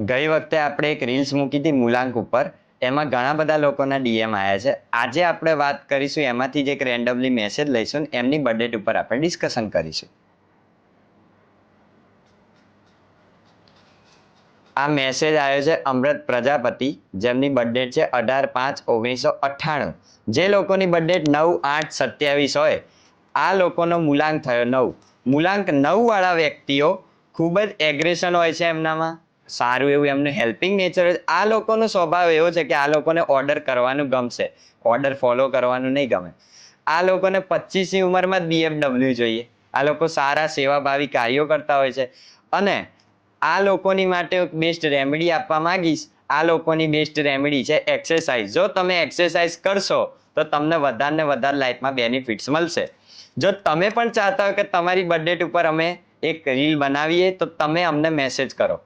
ગઈ વખતે આપણે એક રીલ્સ મૂકી હતી મૂલાંક ઉપર, એમાં ઘણા બધા લોકોના ડીએમ આવ્યા છે. આજે આપણે વાત કરીશું એમાંથી જ એક રેન્ડમલી મેસેજ લઈશું, એમની બર્થડેટ ઉપર આપણે ડિસ્કશન કરીશું. આ મેસેજ આવ્યો છે અમૃત પ્રજાપતિ, જેમની બર્થડેટ છે 18/5/1998. જે લોકોની બર્થડેટ 9/8/27 હોય, આ લોકોનો મૂલાંક થયો 9. મૂલાંક 9 વાળા વ્યક્તિઓ ખૂબ જ એગ્રેશન હોય છે એમનામાં, સારું એવું એમનું હેલ્પિંગ નેચર. આ લોકોનો સ્વભાવ એવો છે કે આ લોકોને ઓર્ડર કરવાનું ગમશે, ઓર્ડર ફોલો કરવાનું નહીં ગમે. આ લોકોને 25ની ઉંમરમાં જ BMW જોઈએ. આ લોકો સારા સેવાભાવી કાર્યો કરતા હોય છે. અને આ લોકોની માટે બેસ્ટ રેમેડી આપવા માંગીશ. આ લોકોની બેસ્ટ રેમેડી છે એક્સરસાઇઝ. જો તમે એક્સરસાઇઝ કરશો તો તમને વધારે ને વધારે લાઈફમાં બેનિફિટ્સ મળશે. જો તમે પણ ચાહતા હો કે તમારી બર્થડેટ ઉપર અમે એક રીલ બનાવીએ, તો તમે અમને મેસેજ કરો.